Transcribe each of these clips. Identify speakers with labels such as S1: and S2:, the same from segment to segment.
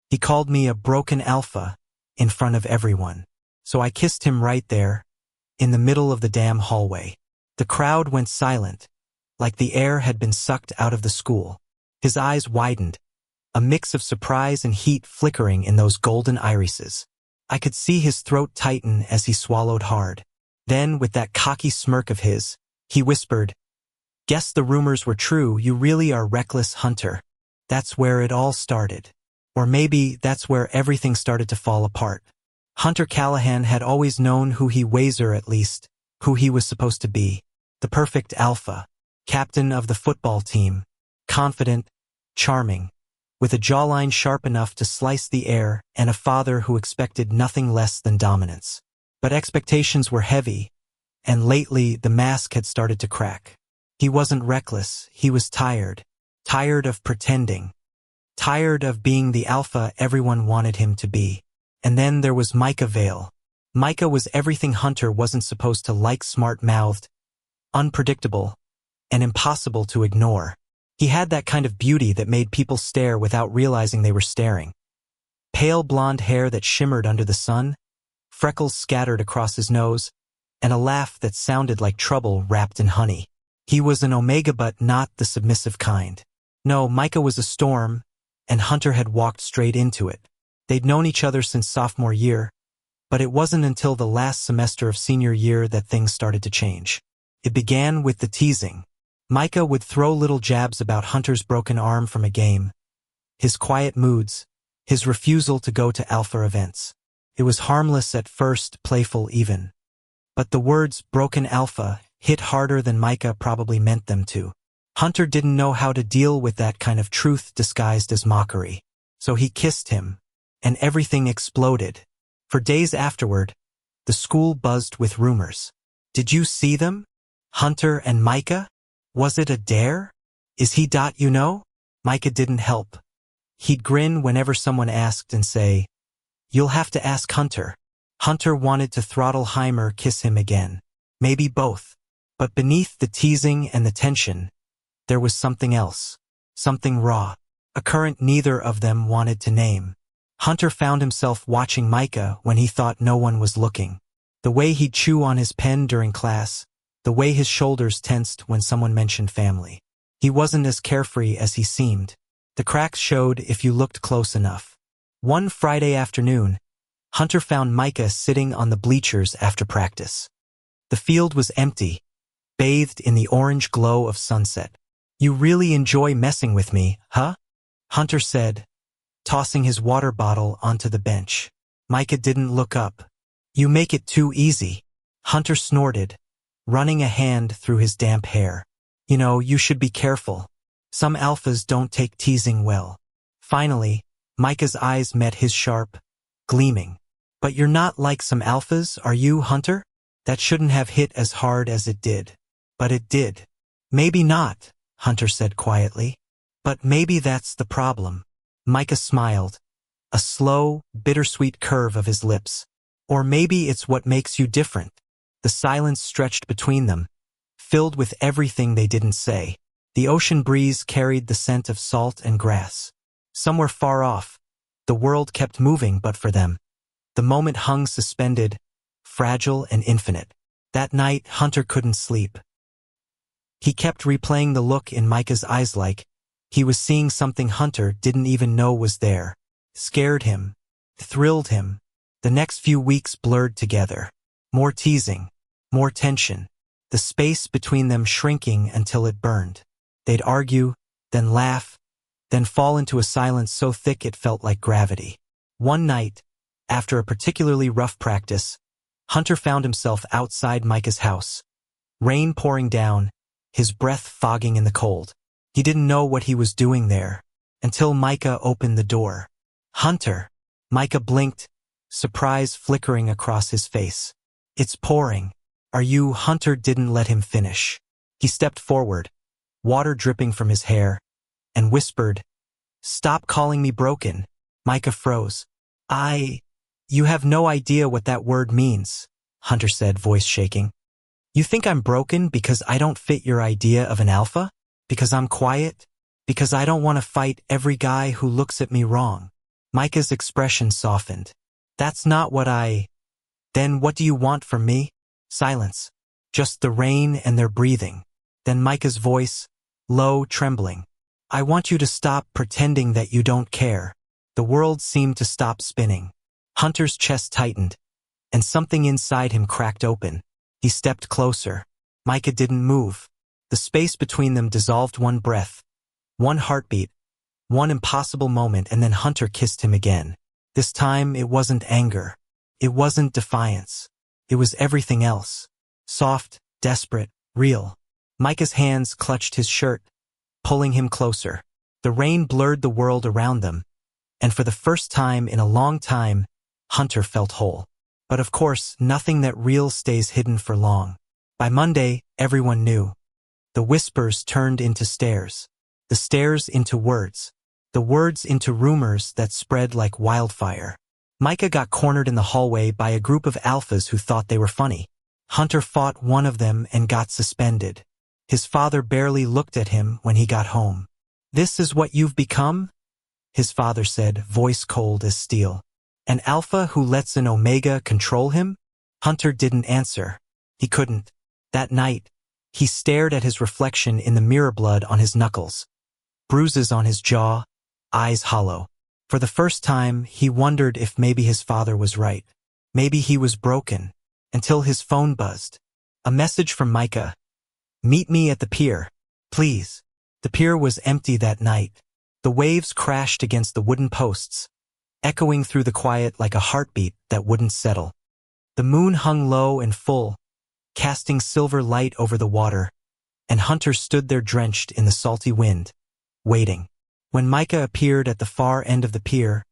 S1: He called me a broken alpha in front of everyone. So I kissed him right there, in the middle of the damn hallway. The crowd went silent, like the air had been sucked out of the school. His eyes widened, a mix of surprise and heat flickering in those golden irises. I could see his throat tighten as he swallowed hard. Then, with that cocky smirk of his, he whispered, "Guess the rumors were true, you really are reckless, Hunter." That's where it all started. Or maybe that's where everything started to fall apart. Hunter Callahan had always known who he was, or at least, who he was supposed to be. The perfect alpha, captain of the football team, confident, charming, with a jawline sharp enough to slice the air, and a father who expected nothing less than dominance. But expectations were heavy, and lately the mask had started to crack. He wasn't reckless, he was tired. Tired of pretending. Tired of being the alpha everyone wanted him to be. And then there was Micah Vale. Micah was everything Hunter wasn't supposed to like: smart-mouthed, unpredictable, and impossible to ignore. He had that kind of beauty that made people stare without realizing they were staring. Pale blonde hair that shimmered under the sun, freckles scattered across his nose, and a laugh that sounded like trouble wrapped in honey. He was an omega, but not the submissive kind. No, Micah was a storm, and Hunter had walked straight into it. They'd known each other since sophomore year, but it wasn't until the last semester of senior year that things started to change. It began with the teasing. Micah would throw little jabs about Hunter's broken arm from a game, his quiet moods, his refusal to go to alpha events. It was harmless at first, playful even. But the words broken alpha hit harder than Micah probably meant them to. Hunter didn't know how to deal with that kind of truth disguised as mockery. So he kissed him, and everything exploded. For days afterward, the school buzzed with rumors. Did you see them? Hunter and Micah? Was it a dare? Is he ... you know? Micah didn't help. He'd grin whenever someone asked and say, "You'll have to ask Hunter." Hunter wanted to throttle him or kiss him again. Maybe both. But beneath the teasing and the tension, there was something else. Something raw. A current neither of them wanted to name. Hunter found himself watching Micah when he thought no one was looking. The way he'd chew on his pen during class, the way his shoulders tensed when someone mentioned family. He wasn't as carefree as he seemed. The cracks showed if you looked close enough. One Friday afternoon, Hunter found Micah sitting on the bleachers after practice. The field was empty, bathed in the orange glow of sunset. "You really enjoy messing with me, huh?" Hunter said, tossing his water bottle onto the bench. Micah didn't look up. "You make it too easy," Hunter snorted, running a hand through his damp hair. "You know, you should be careful. Some alphas don't take teasing well." Finally, Micah's eyes met his sharp, gleaming. "But you're not like some alphas, are you, Hunter?" That shouldn't have hit as hard as it did. But it did. "Maybe not," Hunter said quietly. "But maybe that's the problem." Micah smiled, a slow, bittersweet curve of his lips. "Or maybe it's what makes you different." The silence stretched between them, filled with everything they didn't say. The ocean breeze carried the scent of salt and grass. Somewhere far off, the world kept moving, but for them, the moment hung suspended, fragile and infinite. That night, Hunter couldn't sleep. He kept replaying the look in Micah's eyes like he was seeing something Hunter didn't even know was there. Scared him. Thrilled him. The next few weeks blurred together. More teasing. More tension. The space between them shrinking until it burned. They'd argue, then laugh, then fall into a silence so thick it felt like gravity. One night, after a particularly rough practice, Hunter found himself outside Micah's house. Rain pouring down, his breath fogging in the cold. He didn't know what he was doing there, until Micah opened the door. "Hunter!" Micah blinked, surprise flickering across his face. "It's pouring. Are you—" Hunter didn't let him finish. He stepped forward, water dripping from his hair, and whispered, "Stop calling me broken." Micah froze. You have no idea what that word means," Hunter said, voice shaking. "You think I'm broken because I don't fit your idea of an alpha? Because I'm quiet? Because I don't want to fight every guy who looks at me wrong?" Micah's expression softened. That's not what Then what do you want from me? Silence. Just the rain and their breathing. Then Micah's voice, low, trembling. I want you to stop pretending that you don't care. The world seemed to stop spinning. Hunter's chest tightened, and something inside him cracked open. He stepped closer. Micah didn't move. The space between them dissolved one breath, one heartbeat, one impossible moment, and then Hunter kissed him again. This time it wasn't anger. It wasn't defiance. It was everything else. Soft, desperate, real. Micah's hands clutched his shirt, pulling him closer. The rain blurred the world around them, and for the first time in a long time, Hunter felt whole. But of course, nothing that real stays hidden for long. By Monday, everyone knew. The whispers turned into stares. The stares into words. The words into rumors that spread like wildfire. Micah got cornered in the hallway by a group of alphas who thought they were funny. Hunter fought one of them and got suspended. His father barely looked at him when he got home. This is what you've become? His father said, voice cold as steel. An alpha who lets an omega control him? Hunter didn't answer. He couldn't. That night, he stared at his reflection in the mirror, blood on his knuckles, bruises on his jaw, eyes hollow. For the first time, he wondered if maybe his father was right. Maybe he was broken, until his phone buzzed. A message from Micah. Meet me at the pier, please. The pier was empty that night. The waves crashed against the wooden posts, echoing through the quiet like a heartbeat that wouldn't settle. The moon hung low and full, casting silver light over the water, and Hunter stood there drenched in the salty wind, waiting. When Micah appeared at the far end of the pier,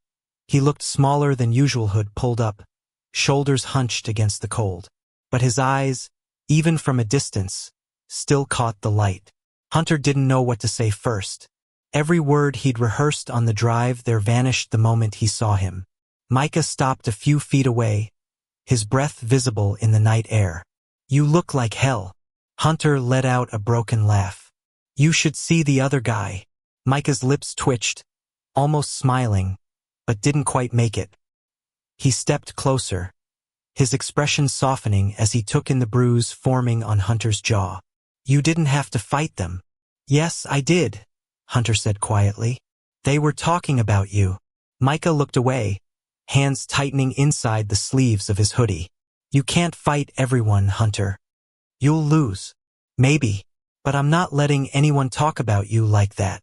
S1: he looked smaller than usual, hood pulled up, shoulders hunched against the cold. But his eyes, even from a distance, still caught the light. Hunter didn't know what to say first. Every word he'd rehearsed on the drive there vanished the moment he saw him. Micah stopped a few feet away, his breath visible in the night air. You look like hell. Hunter let out a broken laugh. You should see the other guy. Micah's lips twitched, almost smiling, but didn't quite make it. He stepped closer, his expression softening as he took in the bruise forming on Hunter's jaw. You didn't have to fight them. Yes, I did, Hunter said quietly. They were talking about you. Micah looked away, hands tightening inside the sleeves of his hoodie. You can't fight everyone, Hunter. You'll lose. Maybe, but I'm not letting anyone talk about you like that.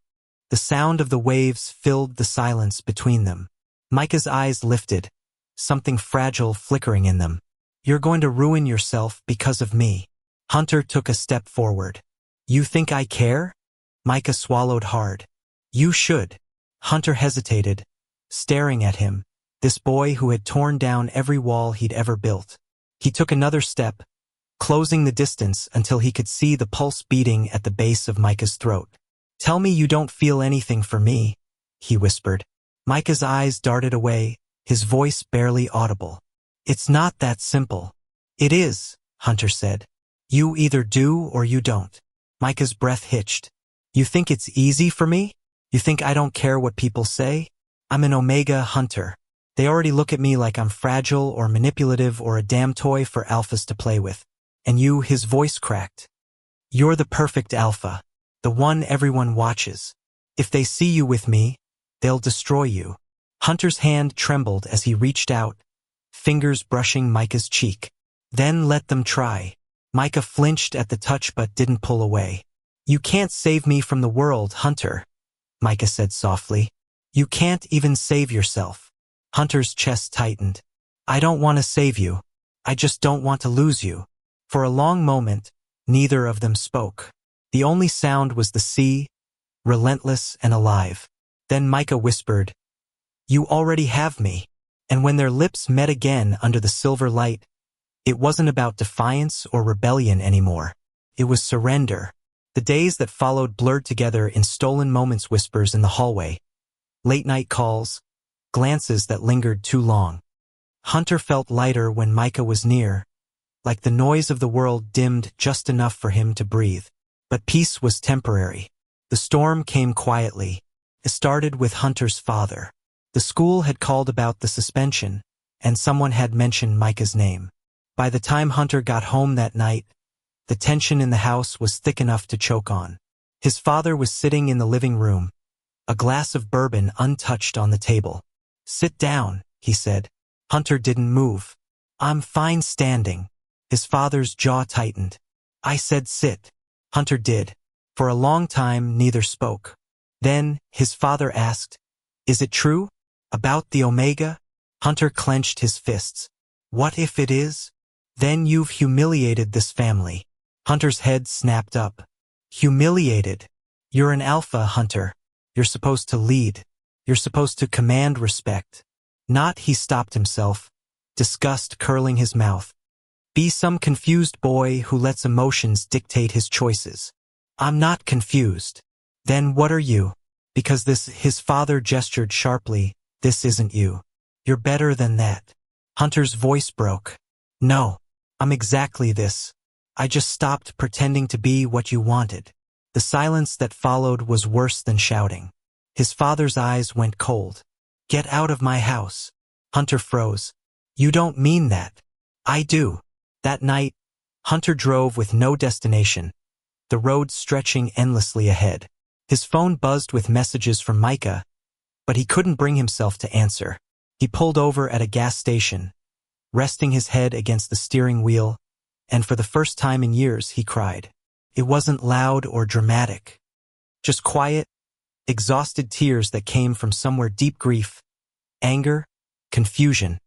S1: The sound of the waves filled the silence between them. Micah's eyes lifted, something fragile flickering in them. You're going to ruin yourself because of me. Hunter took a step forward. You think I care? Micah swallowed hard. You should. Hunter hesitated, staring at him, this boy who had torn down every wall he'd ever built. He took another step, closing the distance until he could see the pulse beating at the base of Micah's throat. Tell me you don't feel anything for me, he whispered. Micah's eyes darted away, his voice barely audible. It's not that simple. It is, Hunter said. You either do or you don't. Micah's breath hitched. You think it's easy for me? You think I don't care what people say? I'm an Omega Hunter. They already look at me like I'm fragile or manipulative or a damn toy for alphas to play with. And you, his voice cracked. You're the perfect alpha. The one everyone watches. If they see you with me, they'll destroy you. Hunter's hand trembled as he reached out, fingers brushing Micah's cheek. Then let them try. Micah flinched at the touch but didn't pull away. You can't save me from the world, Hunter, Micah said softly. You can't even save yourself. Hunter's chest tightened. I don't want to save you. I just don't want to lose you. For a long moment, neither of them spoke. The only sound was the sea, relentless and alive. Then Micah whispered, You already have me. And when their lips met again under the silver light, it wasn't about defiance or rebellion anymore. It was surrender. The days that followed blurred together in stolen moments, whispers in the hallway, late-night calls, glances that lingered too long. Hunter felt lighter when Micah was near, like the noise of the world dimmed just enough for him to breathe. But peace was temporary. The storm came quietly. It started with Hunter's father. The school had called about the suspension, and someone had mentioned Micah's name. By the time Hunter got home that night, the tension in the house was thick enough to choke on. His father was sitting in the living room, a glass of bourbon untouched on the table. "Sit down," he said. Hunter didn't move. "I'm fine standing." His father's jaw tightened. "I said sit." Hunter did. For a long time, neither spoke. Then, his father asked, "Is it true? About the Omega?" Hunter clenched his fists. "What if it is? Then you've humiliated this family." Hunter's head snapped up. "Humiliated? You're an alpha, Hunter. You're supposed to lead. You're supposed to command respect. Not," he stopped himself, disgust curling his mouth. "Be some confused boy who lets emotions dictate his choices." "I'm not confused." "Then what are you? Because his father gestured sharply, "this isn't you. You're better than that." Hunter's voice broke. "No. I'm exactly this. I just stopped pretending to be what you wanted." The silence that followed was worse than shouting. His father's eyes went cold. "Get out of my house." Hunter froze. "You don't mean that." "I do." That night, Hunter drove with no destination, the road stretching endlessly ahead. His phone buzzed with messages from Micah, but he couldn't bring himself to answer. He pulled over at a gas station, resting his head against the steering wheel, and for the first time in years he cried. It wasn't loud or dramatic. Just quiet, exhausted tears that came from somewhere deep: grief, anger, confusion,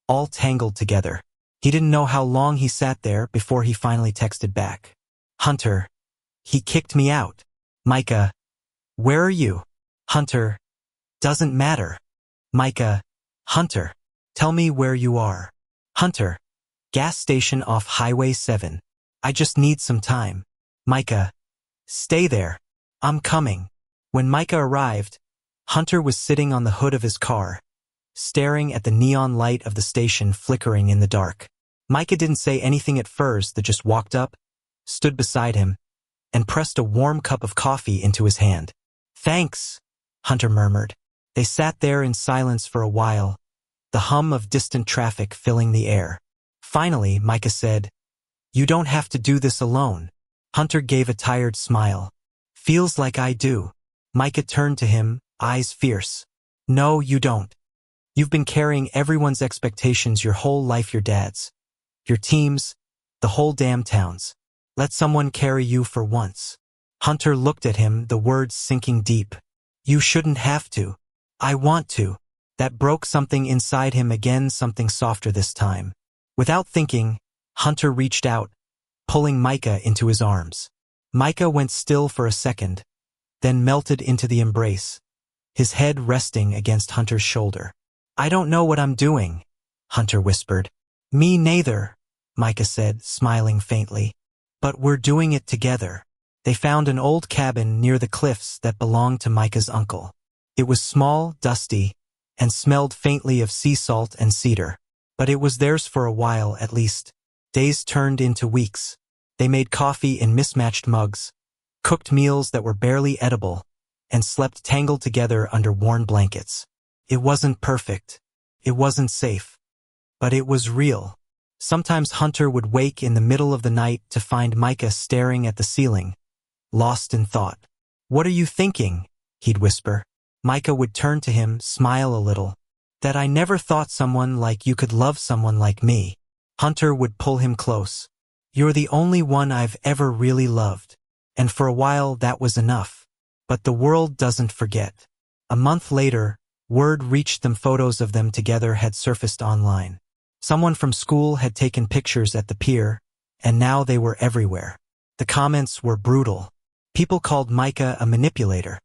S1: all tangled together. He didn't know how long he sat there before he finally texted back. "Hunter, he kicked me out." "Micah, where are you?" "Hunter, doesn't matter." "Micah, Hunter, tell me where you are." "Hunter, gas station off Highway 7. I just need some time." "Micah, stay there. I'm coming." When Micah arrived, Hunter was sitting on the hood of his car, staring at the neon light of the station flickering in the dark. Micah didn't say anything at first, but just walked up, stood beside him, and pressed a warm cup of coffee into his hand. "Thanks," Hunter murmured. They sat there in silence for a while, the hum of distant traffic filling the air. Finally, Micah said, "You don't have to do this alone." Hunter gave a tired smile. "Feels like I do." Micah turned to him, eyes fierce. "No, you don't. You've been carrying everyone's expectations your whole life, your dad's, your team's, the whole damn town's. Let someone carry you for once." Hunter looked at him, the words sinking deep. "You shouldn't have to." "I want to." That broke something inside him again, something softer this time. Without thinking, Hunter reached out, pulling Micah into his arms. Micah went still for a second, then melted into the embrace, his head resting against Hunter's shoulder. "I don't know what I'm doing," Hunter whispered. "Me neither," Micah said, smiling faintly. "But we're doing it together." They found an old cabin near the cliffs that belonged to Micah's uncle. It was small, dusty, and smelled faintly of sea salt and cedar. But it was theirs for a while, at least. Days turned into weeks. They made coffee in mismatched mugs, cooked meals that were barely edible, and slept tangled together under worn blankets. It wasn't perfect. It wasn't safe. But it was real. Sometimes Hunter would wake in the middle of the night to find Micah staring at the ceiling, lost in thought. "What are you thinking?" he'd whisper. Micah would turn to him, smile a little. "That I never thought someone like you could love someone like me." Hunter would pull him close. "You're the only one I've ever really loved." And for a while that was enough. But the world doesn't forget. A month later, word reached them: photos of them together had surfaced online. Someone from school had taken pictures at the pier, and now they were everywhere. The comments were brutal. People called Micah a manipulator,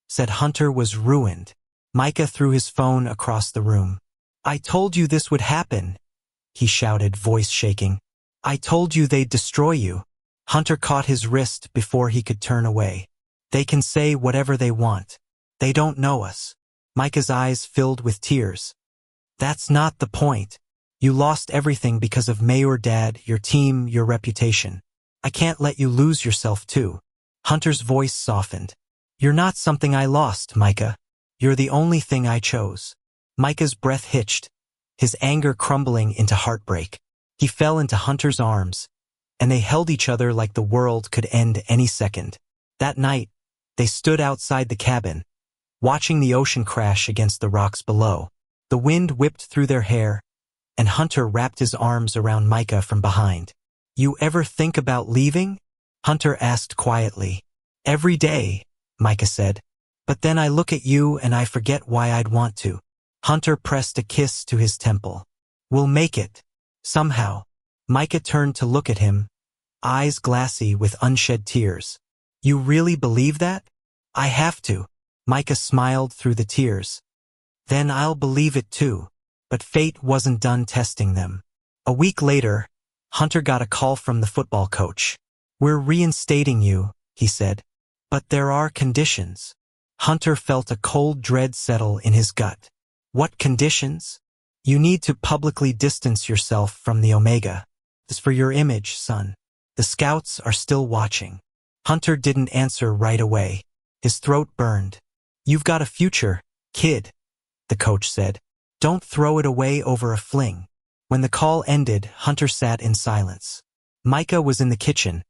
S1: said Hunter was ruined. Micah threw his phone across the room. "I told you this would happen," he shouted, voice shaking. "I told you they'd destroy you." Hunter caught his wrist before he could turn away. "They can say whatever they want. They don't know us." Micah's eyes filled with tears. "That's not the point. You lost everything because of Mayor Dad, your team, your reputation. I can't let you lose yourself too." Hunter's voice softened. "You're not something I lost, Micah. You're the only thing I chose." Micah's breath hitched, his anger crumbling into heartbreak. He fell into Hunter's arms, and they held each other like the world could end any second. That night, they stood outside the cabin, watching the ocean crash against the rocks below. The wind whipped through their hair, and Hunter wrapped his arms around Micah from behind. "You ever think about leaving?" Hunter asked quietly. "Every day," Micah said. "But then I look at you and I forget why I'd want to." Hunter pressed a kiss to his temple. "We'll make it. Somehow." Micah turned to look at him, eyes glassy with unshed tears. "You really believe that?" "I have to." Micah smiled through the tears. "Then I'll believe it too." But fate wasn't done testing them. A week later, Hunter got a call from the football coach. "We're reinstating you," he said. "But there are conditions." Hunter felt a cold dread settle in his gut. "What conditions?" "You need to publicly distance yourself from the Omega. It's for your image, son. The scouts are still watching." Hunter didn't answer right away. His throat burned. "You've got a future, kid," the coach said. "Don't throw it away over a fling." When the call ended, Hunter sat in silence. Micah was in the kitchen,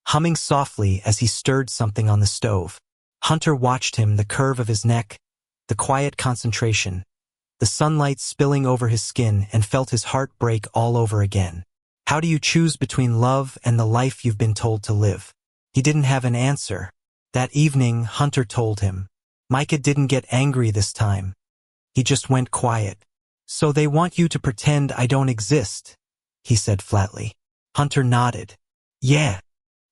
S1: humming softly as he stirred something on the stove. Hunter watched him, the curve of his neck, the quiet concentration, the sunlight spilling over his skin, and felt his heart break all over again. How do you choose between love and the life you've been told to live? He didn't have an answer. That evening, Hunter told him. Micah didn't get angry this time. He just went quiet. "So they want you to pretend I don't exist," he said flatly. Hunter nodded. "Yeah.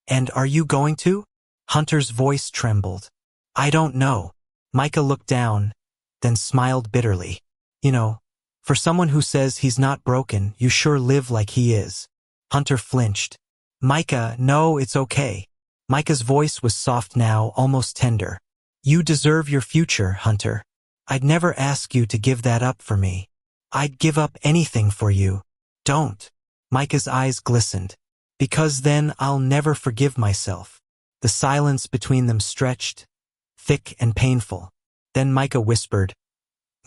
S1: And are you going to?" Hunter's voice trembled. "I don't know." Micah looked down, then smiled bitterly. "You know, for someone who says he's not broken, you sure live like he is." Hunter flinched. "Micah, no, it's okay." Micah's voice was soft now, almost tender. "You deserve your future, Hunter. I'd never ask you to give that up for me. I'd give up anything for you." "Don't." Micah's eyes glistened. "Because then I'll never forgive myself." The silence between them stretched, thick and painful. Then Micah whispered,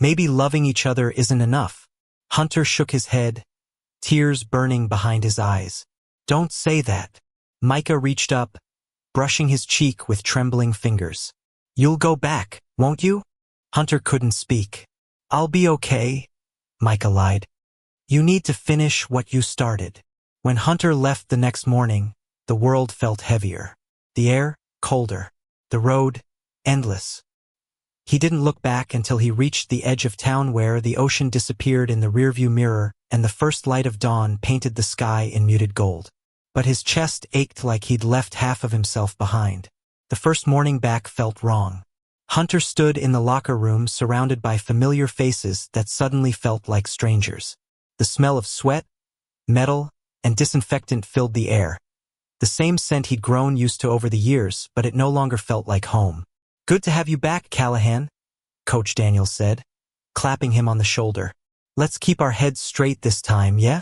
S1: "Maybe loving each other isn't enough." Hunter shook his head, tears burning behind his eyes. "Don't say that." Micah reached up, brushing his cheek with trembling fingers. "You'll go back, won't you?" Hunter couldn't speak. "I'll be okay," Micah lied. "You need to finish what you started." When Hunter left the next morning, the world felt heavier. The air, colder. The road, endless. He didn't look back until he reached the edge of town where the ocean disappeared in the rearview mirror and the first light of dawn painted the sky in muted gold. But his chest ached like he'd left half of himself behind. The first morning back felt wrong. Hunter stood in the locker room surrounded by familiar faces that suddenly felt like strangers. The smell of sweat, metal, and disinfectant filled the air. The same scent he'd grown used to over the years, but it no longer felt like home. "Good to have you back, Callahan," Coach Daniels said, clapping him on the shoulder. "Let's keep our heads straight this time, yeah?"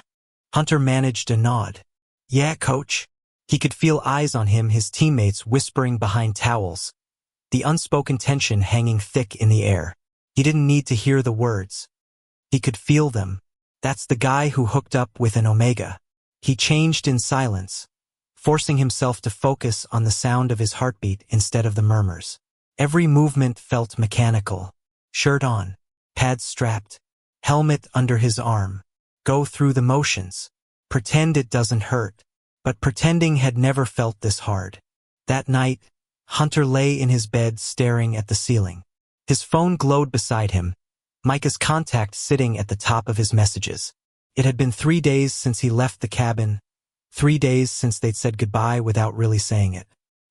S1: Hunter managed a nod. "Yeah, Coach." He could feel eyes on him, his teammates whispering behind towels, the unspoken tension hanging thick in the air. He didn't need to hear the words. He could feel them. That's the guy who hooked up with an Omega. He changed in silence, forcing himself to focus on the sound of his heartbeat instead of the murmurs. Every movement felt mechanical. Shirt on, pads strapped, helmet under his arm. Go through the motions. Pretend it doesn't hurt. But pretending had never felt this hard. That night, Hunter lay in his bed staring at the ceiling. His phone glowed beside him, Micah's contact sitting at the top of his messages. It had been 3 days since he left the cabin, 3 days since they'd said goodbye without really saying it.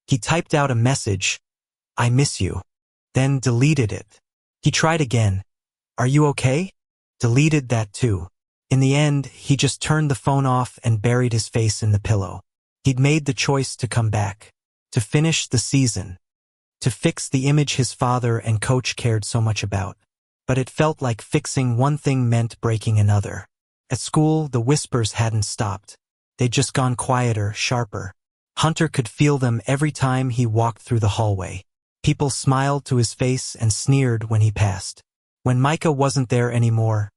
S1: He typed out a message, "I miss you," then deleted it. He tried again, "Are you okay?" Deleted that too. In the end, he just turned the phone off and buried his face in the pillow. He'd made the choice to come back, to finish the season, to fix the image his father and coach cared so much about. But it felt like fixing one thing meant breaking another. At school, the whispers hadn't stopped. They'd just gone quieter, sharper. Hunter could feel them every time he walked through the hallway. People smiled to his face and sneered when he passed. When Micah wasn't there anymore,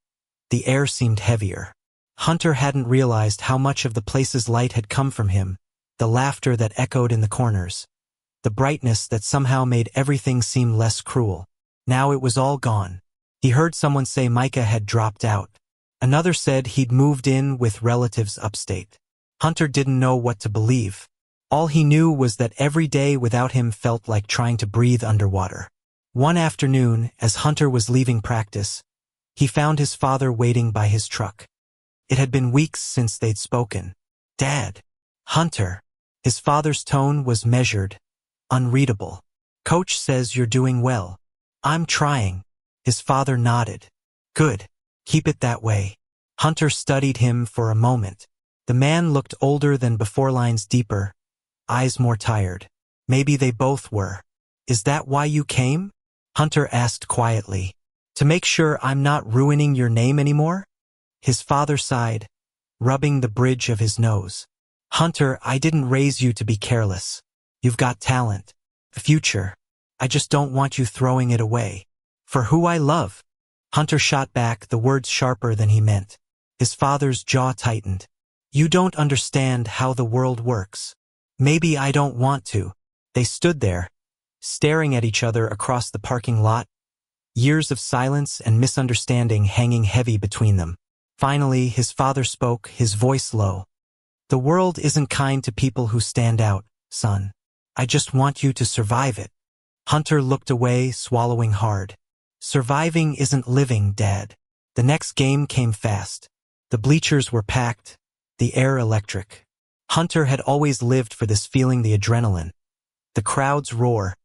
S1: the air seemed heavier. Hunter hadn't realized how much of the place's light had come from him, the laughter that echoed in the corners, the brightness that somehow made everything seem less cruel. Now it was all gone. He heard someone say Micah had dropped out. Another said he'd moved in with relatives upstate. Hunter didn't know what to believe. All he knew was that every day without him felt like trying to breathe underwater. One afternoon, as Hunter was leaving practice, he found his father waiting by his truck. It had been weeks since they'd spoken. "Dad." "Hunter." His father's tone was measured, unreadable. "Coach says you're doing well." "I'm trying." His father nodded. "Good. Keep it that way." Hunter studied him for a moment. The man looked older than before, lines deeper, eyes more tired. Maybe they both were. "Is that why you came?" Hunter asked quietly. "To make sure I'm not ruining your name anymore?" His father sighed, rubbing the bridge of his nose. "Hunter, I didn't raise you to be careless. You've got talent, a future. I just don't want you throwing it away. For who I love." Hunter shot back, the words sharper than he meant. His father's jaw tightened. "You don't understand how the world works." "Maybe I don't want to." They stood there, staring at each other across the parking lot, years of silence and misunderstanding hanging heavy between them. Finally, his father spoke, his voice low. "The world isn't kind to people who stand out, son. I just want you to survive it." Hunter looked away, swallowing hard. "Surviving isn't living, Dad." The next game came fast. The bleachers were packed, the air electric. Hunter had always lived for this feeling, the adrenaline, the crowd's roar,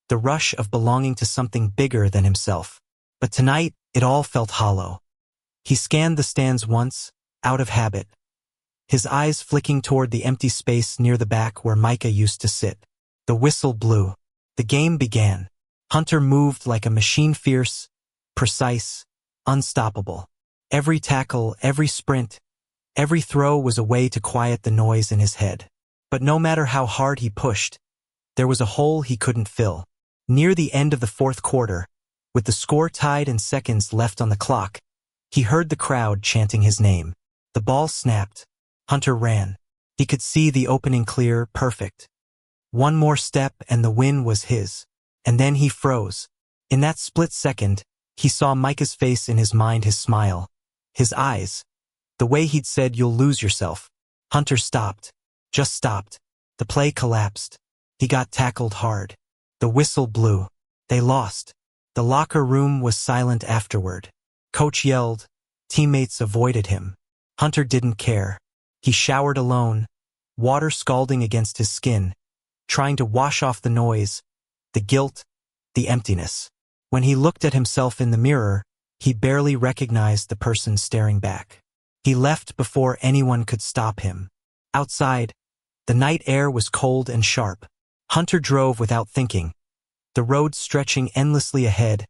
S1: the rush of belonging to something bigger than himself. But tonight, it all felt hollow. He scanned the stands once, out of habit, his eyes flicking toward the empty space near the back where Micah used to sit. The whistle blew. The game began. Hunter moved like a machine, fierce, precise, unstoppable. Every tackle, every sprint, every throw was a way to quiet the noise in his head. But no matter how hard he pushed, there was a hole he couldn't fill. Near the end of the fourth quarter, with the score tied and seconds left on the clock, he heard the crowd chanting his name. The ball snapped. Hunter ran. He could see the opening clear, perfect. One more step and the win was his. And then he froze. In that split second, he saw Micah's face, in his mind, his smile, his eyes, the way he'd said, "You'll lose yourself." Hunter stopped. Just stopped. The play collapsed. He got tackled hard. The whistle blew. They lost. The locker room was silent afterward. Coach yelled. Teammates avoided him. Hunter didn't care. He showered alone, water scalding against his skin, trying to wash off the noise, the guilt, the emptiness. When he looked at himself in the mirror, he barely recognized the person staring back. He left before anyone could stop him. Outside, the night air was cold and sharp. Hunter drove without thinking, the road stretching endlessly ahead,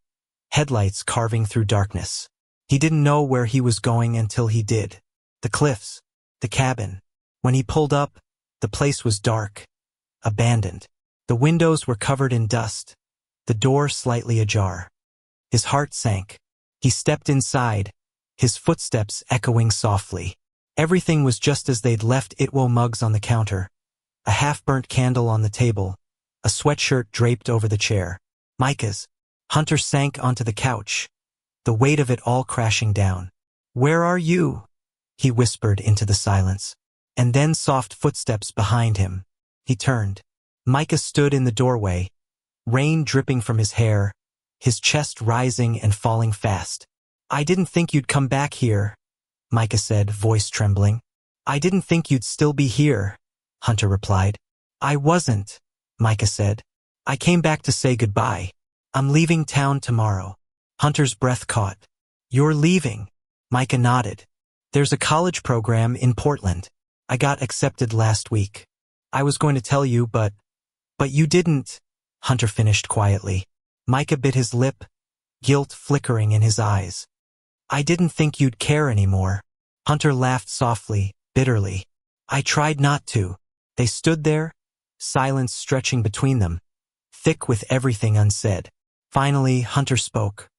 S1: headlights carving through darkness. He didn't know where he was going until he did. The cliffs, the cabin. When he pulled up, the place was dark, abandoned. The windows were covered in dust, the door slightly ajar. His heart sank. He stepped inside, his footsteps echoing softly. Everything was just as they'd left it. Mugs on the counter, a half-burnt candle on the table, a sweatshirt draped over the chair. Micah's. Hunter sank onto the couch, the weight of it all crashing down. "Where are you?" he whispered into the silence. And then soft footsteps behind him. He turned. Micah stood in the doorway, rain dripping from his hair, his chest rising and falling fast. "I didn't think you'd come back here," Micah said, voice trembling. "I didn't think you'd still be here," Hunter replied. "I wasn't," Micah said. "I came back to say goodbye. I'm leaving town tomorrow." Hunter's breath caught. "You're leaving?" Micah nodded. "There's a college program in Portland. I got accepted last week. I was going to tell you, but you didn't," Hunter finished quietly. Micah bit his lip, guilt flickering in his eyes. "I didn't think you'd care anymore." Hunter laughed softly, bitterly. "I tried not to." They stood there, silence stretching between them, thick with everything unsaid. Finally, Hunter spoke.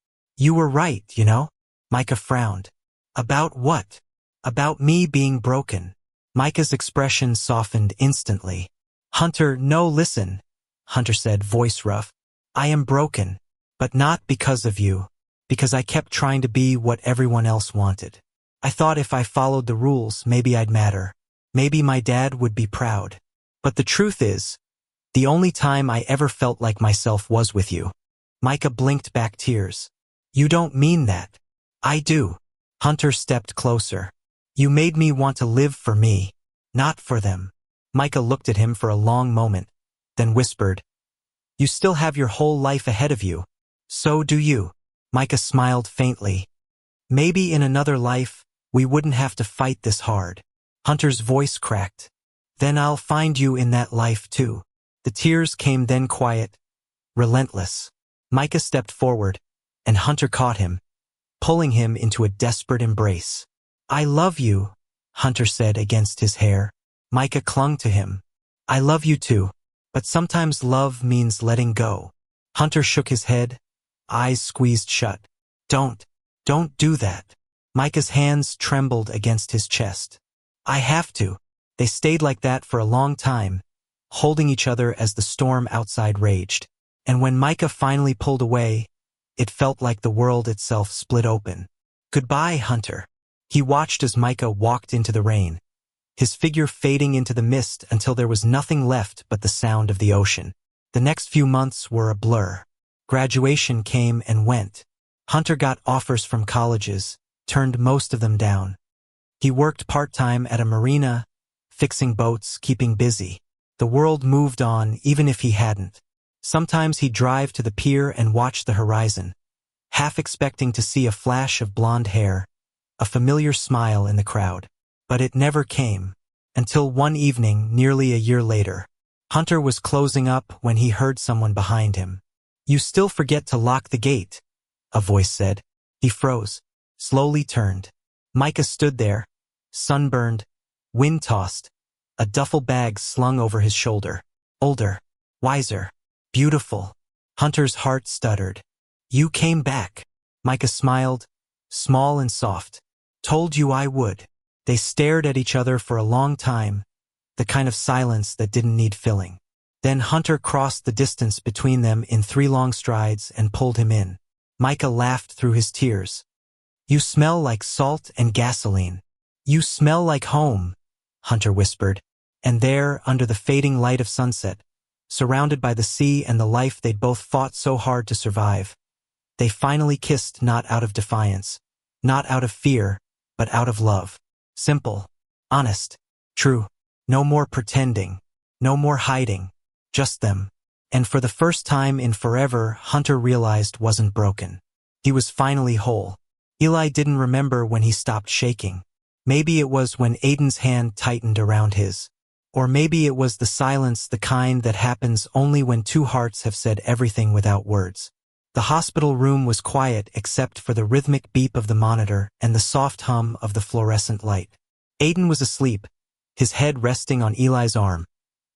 S1: You were right, you know? Micah frowned. About what? About me being broken. Micah's expression softened instantly. Hunter, no, listen, Hunter said, voice rough. I am broken, but not because of you, because I kept trying to be what everyone else wanted. I thought if I followed the rules, maybe I'd matter. Maybe my dad would be proud. But the truth is, the only time I ever felt like myself was with you. Micah blinked back tears. You don't mean that. I do. Hunter stepped closer. You made me want to live for me, not for them. Micah looked at him for a long moment, then whispered, You still have your whole life ahead of you. So do you. Micah smiled faintly. Maybe in another life, we wouldn't have to fight this hard. Hunter's voice cracked. Then I'll find you in that life too. The tears came then quiet, relentless. Micah stepped forward, and Hunter caught him, pulling him into a desperate embrace. I love you, Hunter said against his hair. Micah clung to him. I love you too, but sometimes love means letting go. Hunter shook his head, eyes squeezed shut. Don't do that. Micah's hands trembled against his chest. I have to. They stayed like that for a long time, holding each other as the storm outside raged. And when Micah finally pulled away, it felt like the world itself split open. Goodbye, Hunter. He watched as Micah walked into the rain, his figure fading into the mist until there was nothing left but the sound of the ocean. The next few months were a blur. Graduation came and went. Hunter got offers from colleges, turned most of them down. He worked part-time at a marina, fixing boats, keeping busy. The world moved on even if he hadn't. Sometimes he'd drive to the pier and watch the horizon, half expecting to see a flash of blonde hair, a familiar smile in the crowd. But it never came, until one evening, nearly a year later. Hunter was closing up when he heard someone behind him. You still forget to lock the gate, a voice said. He froze, slowly turned. Micah stood there, sunburned, wind-tossed, a duffel bag slung over his shoulder. Older, wiser, beautiful. Hunter's heart stuttered. You came back. Micah smiled, small and soft. Told you I would. They stared at each other for a long time, the kind of silence that didn't need filling. Then Hunter crossed the distance between them in 3 long strides and pulled him in. Micah laughed through his tears. You smell like salt and gasoline. You smell like home, Hunter whispered. And there, under the fading light of sunset, surrounded by the sea and the life they'd both fought so hard to survive, they finally kissed, not out of defiance, not out of fear, but out of love. Simple, honest, true. No more pretending, no more hiding, just them. And for the first time in forever, Hunter realized wasn't broken. He was finally whole. Eli didn't remember when he stopped shaking. Maybe it was when Aiden's hand tightened around his. Or maybe it was the silence, the kind that happens only when 2 hearts have said everything without words. The hospital room was quiet except for the rhythmic beep of the monitor and the soft hum of the fluorescent light. Aiden was asleep, his head resting on Eli's arm,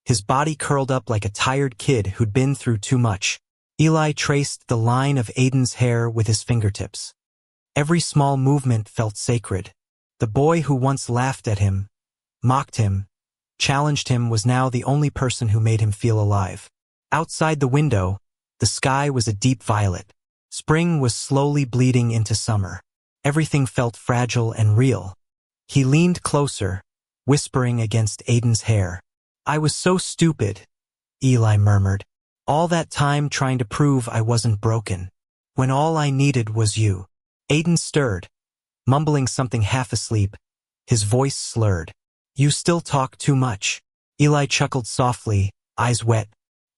S1: his body curled up like a tired kid who'd been through too much. Eli traced the line of Aiden's hair with his fingertips. Every small movement felt sacred. The boy who once laughed at him, mocked him, challenged him was now the only person who made him feel alive. Outside the window, the sky was a deep violet. Spring was slowly bleeding into summer. Everything felt fragile and real. He leaned closer, whispering against Aiden's hair. I was so stupid, Eli murmured. All that time trying to prove I wasn't broken, when all I needed was you. Aiden stirred, mumbling something half asleep, his voice slurred. You still talk too much. Eli chuckled softly, eyes wet.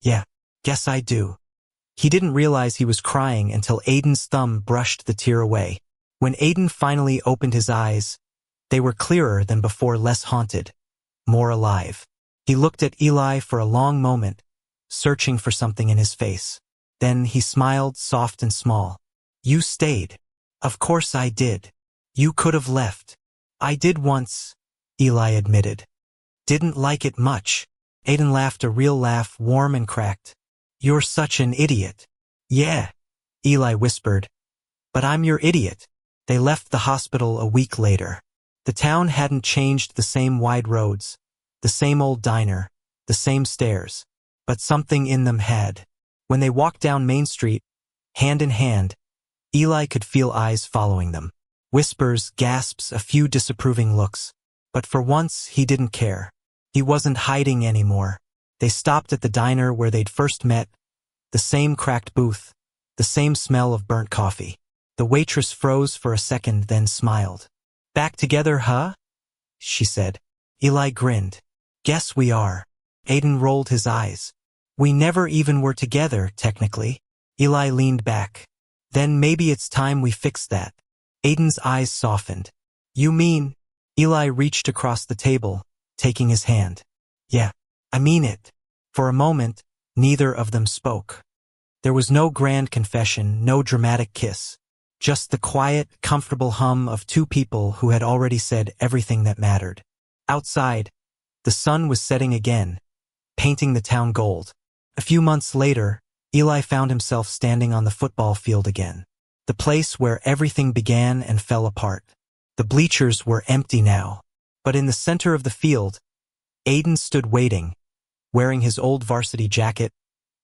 S1: Yeah, guess I do. He didn't realize he was crying until Aiden's thumb brushed the tear away. When Aiden finally opened his eyes, they were clearer than before, less haunted, more alive. He looked at Eli for a long moment, searching for something in his face. Then he smiled, soft and small. You stayed. Of course I did. You could have left. I did once, Eli admitted. Didn't like it much. Aiden laughed, a real laugh, warm and cracked. You're such an idiot. Yeah, Eli whispered, But I'm your idiot. They left the hospital a week later. The town hadn't changed, the same wide roads, the same old diner, the same stairs. But something in them had. When they walked down Main Street, hand in hand, Eli could feel eyes following them. Whispers, gasps, a few disapproving looks. But for once, he didn't care. He wasn't hiding anymore. They stopped at the diner where they'd first met. The same cracked booth, the same smell of burnt coffee. The waitress froze for a second, then smiled. "Back together, huh?" she said. Eli grinned. "Guess we are." Aiden rolled his eyes. "We never even were together, technically." Eli leaned back. "Then maybe it's time we fix that." Aiden's eyes softened. "You mean?" Eli reached across the table, taking his hand. "Yeah, I mean it." For a moment, neither of them spoke. There was no grand confession, no dramatic kiss. Just the quiet, comfortable hum of two people who had already said everything that mattered. Outside, the sun was setting again, painting the town gold. A few months later, Eli found himself standing on the football field again. The place where everything began and fell apart. The bleachers were empty now. But in the center of the field, Aiden stood waiting, wearing his old varsity jacket,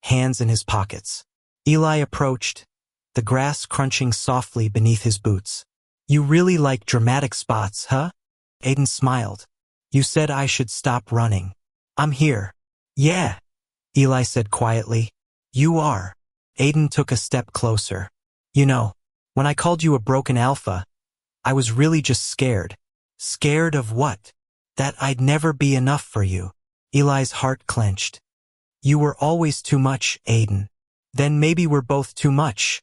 S1: hands in his pockets. Eli approached, the grass crunching softly beneath his boots. "You really like dramatic spots, huh?" Aiden smiled. "You said I should stop running. I'm here." "Yeah," Eli said quietly. "You are." Aiden took a step closer. "You know, when I called you a broken alpha, I was really just scared." "Scared of what?" "That I'd never be enough for you." Eli's heart clenched. "You were always too much, Aiden." "Then maybe we're both too much,"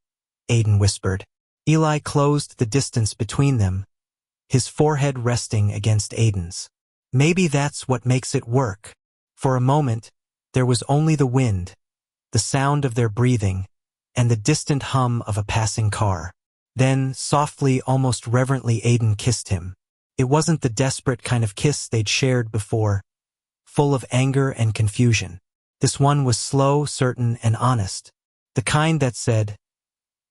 S1: Aiden whispered. Eli closed the distance between them, his forehead resting against Aiden's. "Maybe that's what makes it work." For a moment, there was only the wind, the sound of their breathing, and the distant hum of a passing car. Then, softly, almost reverently, Aiden kissed him. It wasn't the desperate kind of kiss they'd shared before, full of anger and confusion. This one was slow, certain, and honest. The kind that said,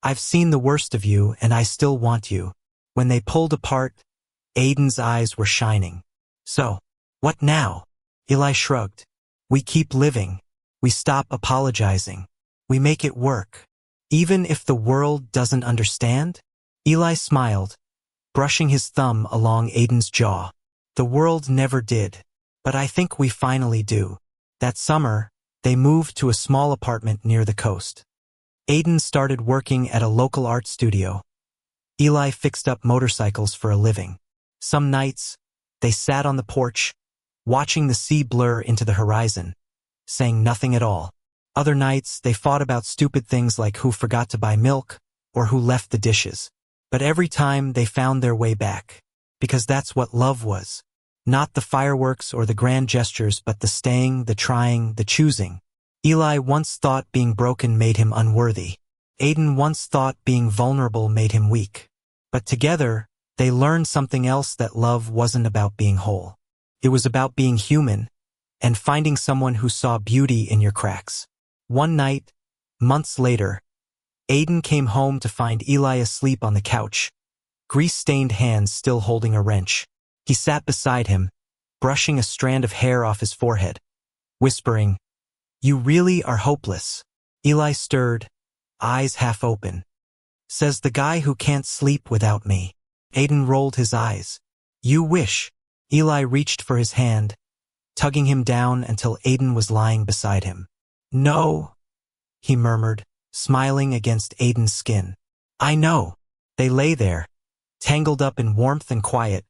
S1: "I've seen the worst of you, and I still want you." When they pulled apart, Aiden's eyes were shining. "So, what now?" Eli shrugged. "We keep living. We stop apologizing. We make it work. Even if the world doesn't understand?" Eli smiled, brushing his thumb along Aiden's jaw. "The world never did. But I think we finally do." That summer, they moved to a small apartment near the coast. Aiden started working at a local art studio. Eli fixed up motorcycles for a living. Some nights, they sat on the porch, watching the sea blur into the horizon, saying nothing at all. Other nights, they fought about stupid things like who forgot to buy milk or who left the dishes. But every time they found their way back. Because that's what love was. Not the fireworks or the grand gestures, but the staying, the trying, the choosing. Eli once thought being broken made him unworthy. Aiden once thought being vulnerable made him weak. But together, they learned something else, that love wasn't about being whole. It was about being human and finding someone who saw beauty in your cracks. One night, months later, Aiden came home to find Eli asleep on the couch, grease-stained hands still holding a wrench. He sat beside him, brushing a strand of hair off his forehead, whispering, "You really are hopeless." Eli stirred, eyes half open. "Says the guy who can't sleep without me." Aiden rolled his eyes. "You wish." Eli reached for his hand, tugging him down until Aiden was lying beside him. "No," he murmured, smiling against Aiden's skin. "I know." They lay there, tangled up in warmth and quiet,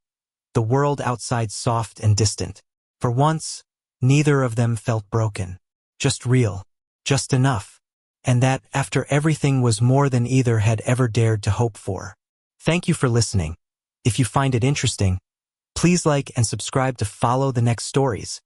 S1: the world outside soft and distant. For once, neither of them felt broken. Just real. Just enough. And that, after everything, was more than either had ever dared to hope for. Thank you for listening. If you find it interesting, please like and subscribe to follow the next stories.